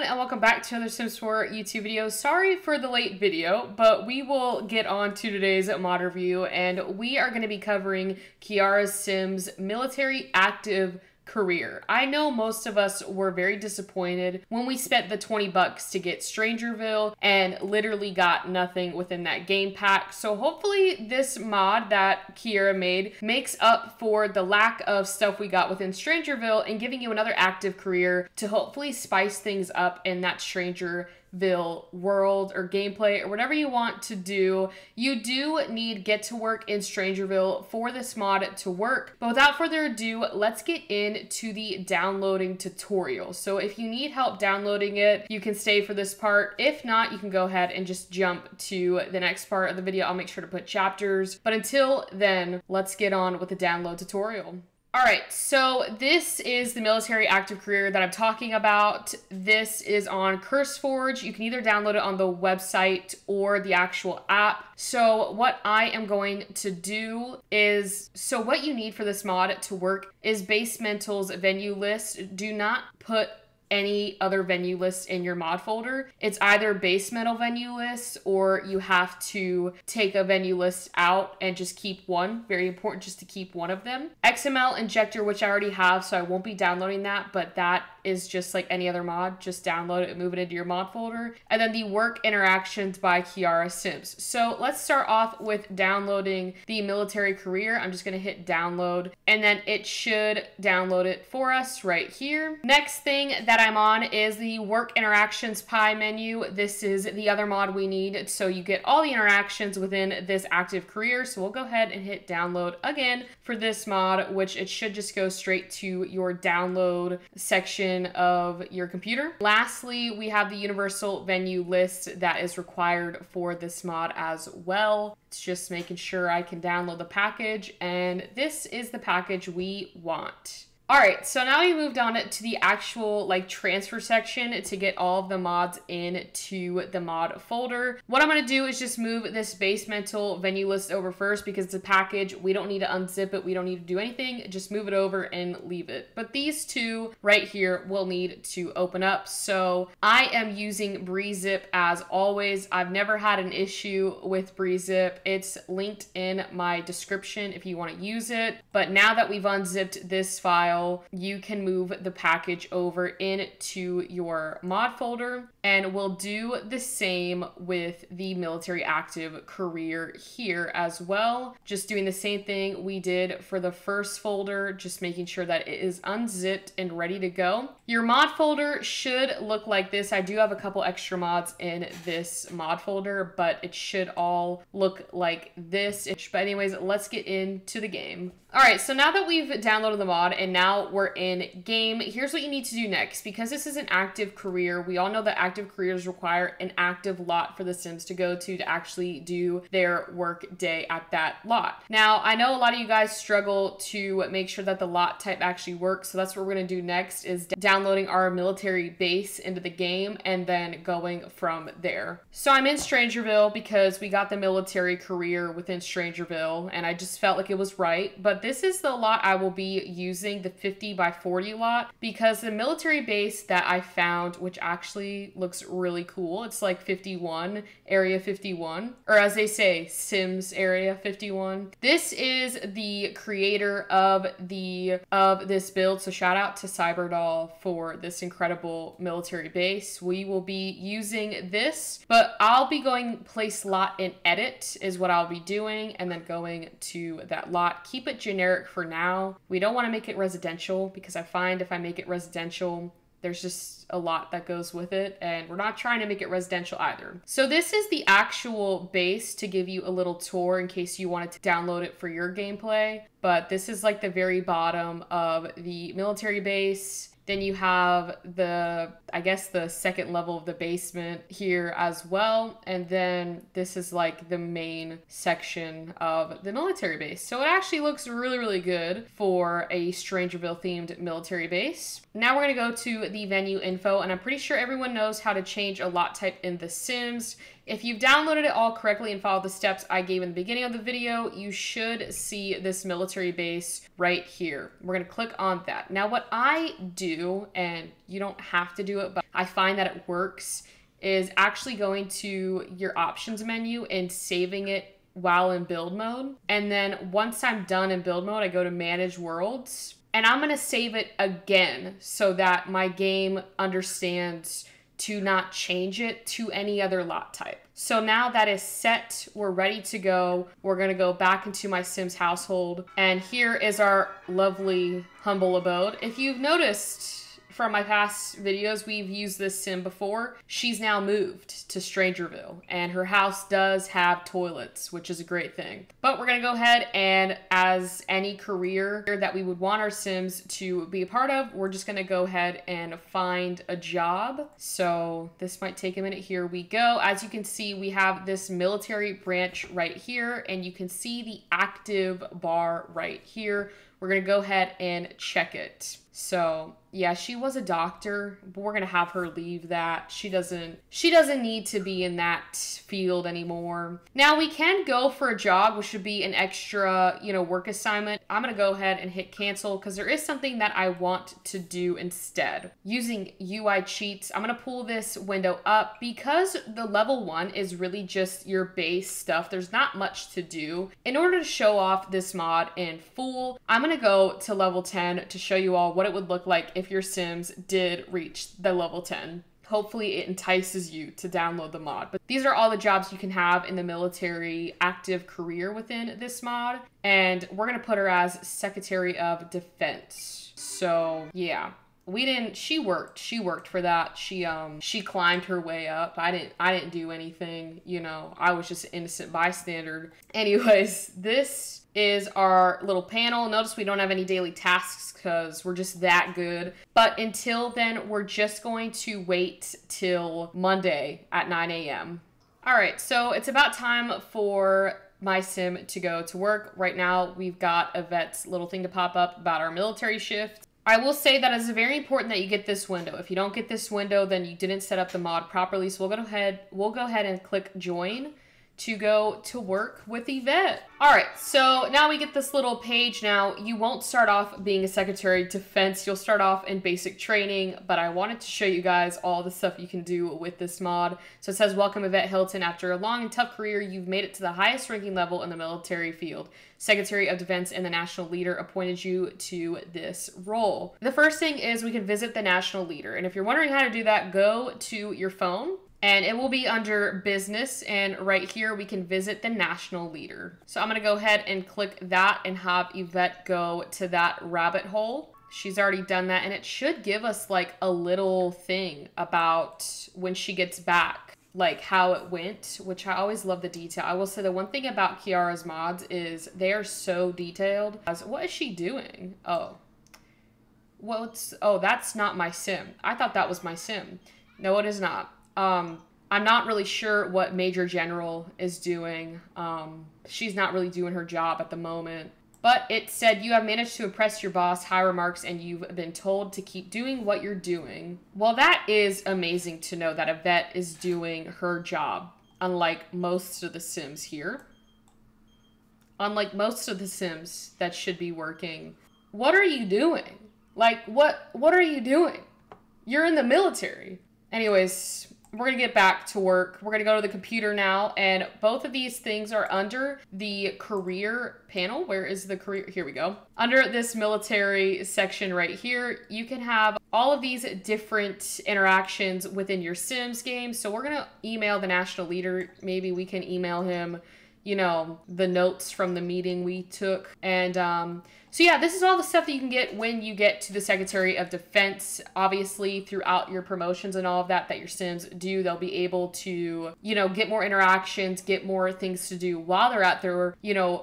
and welcome back to another Sims 4 YouTube video. Sorry for the late video, but we will get on to today's mod review, and we are going to be covering Kiara's Sims Military Active Career. I know most of us were very disappointed when we spent the 20 bucks to get Strangerville and literally got nothing within that game pack. So hopefully this mod that Kiara made makes up for the lack of stuff we got within Strangerville and giving you another active career to hopefully spice things up in that Strangerville world or gameplay or whatever you want to do. You do need Get to Work in Strangerville for this mod to work. But without further ado, let's get into the downloading tutorial. So if you need help downloading it, you can stay for this part. If not, you can go ahead and just jump to the next part of the video. I'll make sure to put chapters. But until then, let's get on with the download tutorial. Alright, so this is the military active career that I'm talking about. This is on CurseForge. You can either download it on the website or the actual app. So what I am going to do is, so what you need for this mod to work is Base Mental's venue list. Do not put any other venue list in your mod folder. It's either Base Mental venue list or you have to take a venue list out and just keep one. Very important just to keep one of them. XML Injector, which I already have, so I won't be downloading that, but that is just like any other mod. Just download it and move it into your mod folder. And then the Work Interactions by Kiara Sims. So let's start off with downloading the military career. I'm just gonna hit download and then it should download it for us right here. Next thing that I'm on is the Work Interactions pie menu. This is the other mod we need, so you get all the interactions within this active career. So we'll go ahead and hit download again for this mod, which it should just go straight to your download section of your computer. Lastly, we have the universal venue list that is required for this mod as well. It's just making sure I can download the package, and this is the package we want. All right, so now we moved on to the actual transfer section to get all of the mods into the mod folder. What I'm gonna do is just move this Base Mental venue list over first because it's a package. We don't need to unzip it. We don't need to do anything. Just move it over and leave it. But these two right here will need to open up. So I am using BreezeZip as always. I've never had an issue with BreezeZip. It's linked in my description if you want to use it. But now that we've unzipped this file, you can move the package over into your mod folder, and we'll do the same with the military active career here as well. Just doing the same thing we did for the first folder, just making sure that it is unzipped and ready to go. Your mod folder should look like this. I do have a couple extra mods in this mod folder, but it should all look like this. But anyways, let's get into the game. All right, so now that we've downloaded the mod and now we're in game, here's what you need to do next. Because this is an active career, we all know that active careers require an active lot for the Sims to go to actually do their work day at that lot. Now, I know a lot of you guys struggle to make sure that the lot type actually works, so that's what we're gonna do next is downloading our military base into the game and then going from there. So I'm in Strangerville because we got the military career within Strangerville and I just felt like it was right, but this is the lot I will be using, the 50 by 40 lot, because the military base that I found, which actually looks really cool, it's like 51, area 51, or as they say, Sims area 51. This is the creator of this build, so shout out to Cyberdoll for this incredible military base. We will be using this, but I'll be going place lot and edit is what I'll be doing, and then going to that lot. Keep it generic for now. We don't want to make it residential because I find if I make it residential, there's just a lot that goes with it, and we're not trying to make it residential either. So this is the actual base to give you a little tour in case you wanted to download it for your gameplay. But this is like the very bottom of the military base. Then you have the, I guess, the second level of the basement here as well. And then this is like the main section of the military base. So it actually looks really, really good for a Strangerville themed military base. Now we're gonna go to the venue info, and I'm pretty sure everyone knows how to change a lot type in The Sims. If you've downloaded it all correctly and followed the steps I gave in the beginning of the video, you should see this military base right here. We're gonna click on that. Now what I do, and you don't have to do it, but I find that it works, is actually going to your options menu and saving it while in build mode. And then once I'm done in build mode, I go to manage worlds, and I'm gonna save it again so that my game understands to not change it to any other lot type. So now that is set, we're ready to go. We're gonna go back into my Sims household, and here is our lovely humble abode. If you've noticed from my past videos, we've used this sim before. She's now moved to Strangerville, and her house does have toilets, which is a great thing. But we're gonna go ahead and, as any career that we would want our Sims to be a part of, we're just gonna go ahead and find a job. So this might take a minute. Here we go. As you can see, we have this military branch right here, and you can see the active bar right here. We're gonna go ahead and check it. So yeah, she was a doctor, but we're gonna have her leave that. She doesn't need to be in that field anymore. Now we can go for a job, which should be an extra, work assignment. I'm gonna go ahead and hit cancel because there is something that I want to do instead. Using UI cheats, I'm gonna pull this window up because the level 1 is really just your base stuff. There's not much to do. In order to show off this mod in full, I'm gonna go to level 10 to show you all what it would look like if your Sims did reach the level 10. Hopefully it entices you to download the mod. But these are all the jobs you can have in the military active career within this mod. And we're gonna put her as Secretary of Defense. So yeah. She worked for that. She climbed her way up. I didn't do anything, I was just an innocent bystander. Anyways, this is our little panel. Notice we don't have any daily tasks because we're just that good. But until then, we're just going to wait till Monday at 9 a.m. All right, so it's about time for my sim to go to work. Right now, we've got Yvette's little thing to pop up about our military shift. I will say that it's very important that you get this window. If you don't get this window, then you didn't set up the mod properly. So we'll go ahead and click join to go to work with Yvette. All right, so now we get this little page. Now, you won't start off being a Secretary of Defense. You'll start off in basic training, but I wanted to show you guys all the stuff you can do with this mod. So it says, welcome Yvette Hilton. After a long and tough career, you've made it to the highest ranking level in the military field. Secretary of Defense and the National Leader appointed you to this role. The first thing is we can visit the National Leader. And if you're wondering how to do that, go to your phone. And it will be under business, and right here we can visit the National Leader. So I'm gonna go ahead and click that and have Yvette go to that rabbit hole. She's already done that, and it should give us like a little thing about when she gets back, like how it went, which I always love the detail. I will say the one thing about Kiara's mods is they are so detailed. What is she doing? Oh, well, that's not my sim. I thought that was my sim. No, it is not. I'm not really sure what Major General is doing. She's not really doing her job at the moment. But it said, you have managed to impress your boss, high remarks, and you've been told to keep doing what you're doing. Well, that is amazing to know that Yvette is doing her job, unlike most of the Sims here. Unlike most of the Sims that should be working. What are you doing? Like, what are you doing? You're in the military. Anyways, we're gonna get back to work. We're gonna go to the computer now, and both of these things are under the career panel. Where is the career? Here we go. Under this military section right here, you can have all of these different interactions within your Sims game. So we're gonna email the National Leader. Maybe we can email him, the notes from the meeting we took. And so yeah, this is all the stuff that you can get when you get to the Secretary of Defense. Obviously, throughout your promotions and all of that your Sims do, they'll be able to, get more interactions, get more things to do while they're at their,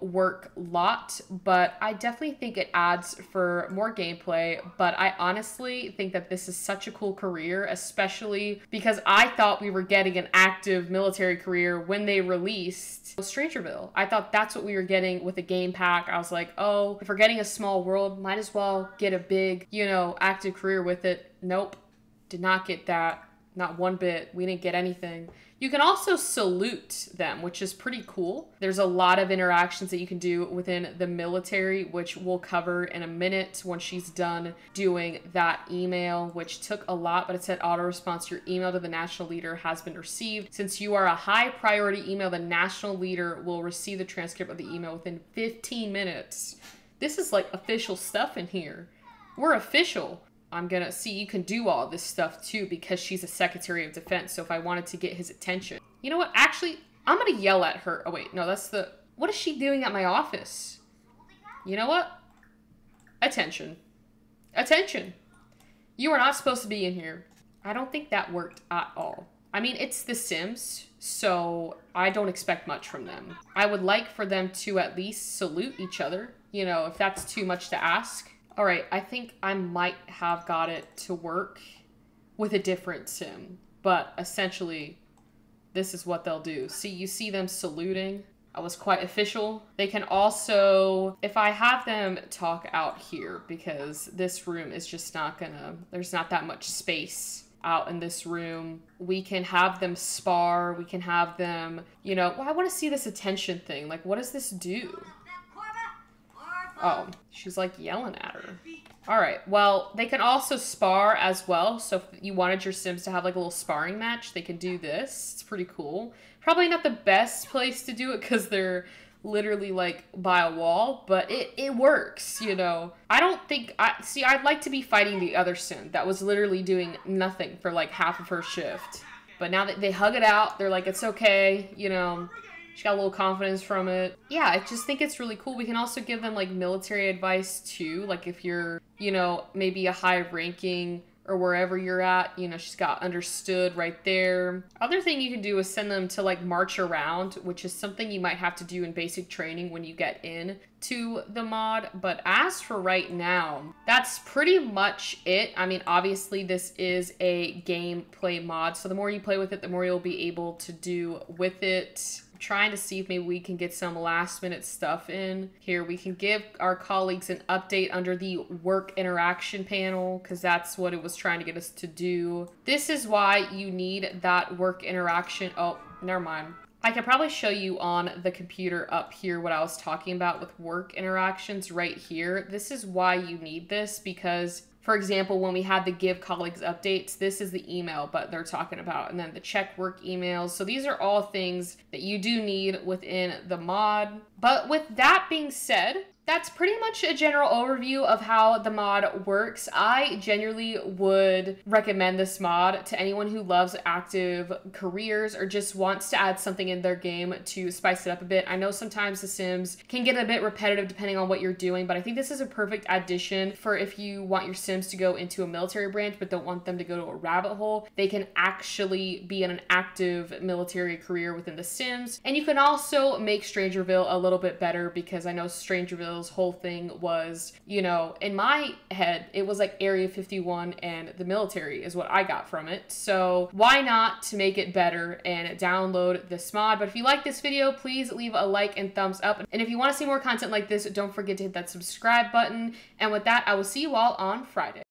work lot. But I definitely think it adds for more gameplay. But I honestly think that this is such a cool career, especially because I thought we were getting an active military career when they released Strangerville. I thought that's what we were getting with a game pack. I was like, oh, if we're getting a small world, might as well get a big, active career with it. Nope, did not get that. Not one bit. We didn't get anything. You can also salute them, which is pretty cool. There's a lot of interactions that you can do within the military, which we'll cover in a minute when she's done doing that email, which took a lot, but it said auto response. Your email to the national leader has been received. Since you are a high priority email, the national leader will receive the transcript of the email within 15 minutes. This is like official stuff in here. We're official. I'm gonna see, you can do all this stuff too because she's a Secretary of Defense. So if I wanted to get his attention, you know what? Actually, I'm gonna yell at her. Oh wait, no, what is she doing at my office? You know what? Attention. Attention. You are not supposed to be in here. I don't think that worked at all. I mean, it's The Sims, so I don't expect much from them. I would like for them to at least salute each other, you know, if that's too much to ask. All right, I think I might have got it to work with a different sim, but essentially this is what they'll do. See, you see them saluting. I was quite official. They can also, if I have them talk out here, because this room is just not gonna, there's not that much space out in this room. We can have them spar. We can have them, you know, well, I want to see this attention thing. Like, what does this do? Oh, she's like yelling at her. All right, well, they can also spar as well. So if you wanted your Sims to have like a little sparring match, they can do this. It's pretty cool. Probably not the best place to do it because they're literally like by a wall, but it works, you know. I don't think, I'd like to be fighting the other Sim that was literally doing nothing for like half of her shift. But now that they hug it out, they're like, it's okay, you know. She got a little confidence from it. Yeah, I just think it's really cool. We can also give them like military advice too. Like if you're, you know, maybe a high ranking or wherever you're at, you know, she's got understood right there. Other thing you can do is send them to like march around, which is something you might have to do in basic training when you get in to the mod. But as for right now, that's pretty much it. I mean, obviously this is a gameplay mod, so the more you play with it, the more you'll be able to do with it. Trying to see if maybe we can get some last minute stuff in here. We can give our colleagues an update under the work interaction panel because that's what it was trying to get us to do. This is why you need that work interaction. Oh, never mind. I can probably show you on the computer up here what I was talking about with work interactions right here. This is why you need this because, for example, when we had the give colleagues updates, this is the email but they're talking about, and then the check work emails. So these are all things that you do need within the mod. But with that being said, that's pretty much a general overview of how the mod works. I genuinely would recommend this mod to anyone who loves active careers or just wants to add something in their game to spice it up a bit. I know sometimes The Sims can get a bit repetitive depending on what you're doing, but I think this is a perfect addition for if you want your Sims to go into a military branch but don't want them to go to a rabbit hole. They can actually be in an active military career within The Sims. And you can also make Strangerville a little bit better because I know Strangerville's whole thing was, you know, in my head, it was like Area 51 and the military is what I got from it. So why not to make it better and download this mod? But if you like this video, please leave a like and thumbs up. And if you want to see more content like this, don't forget to hit that subscribe button. And with that, I will see you all on Friday.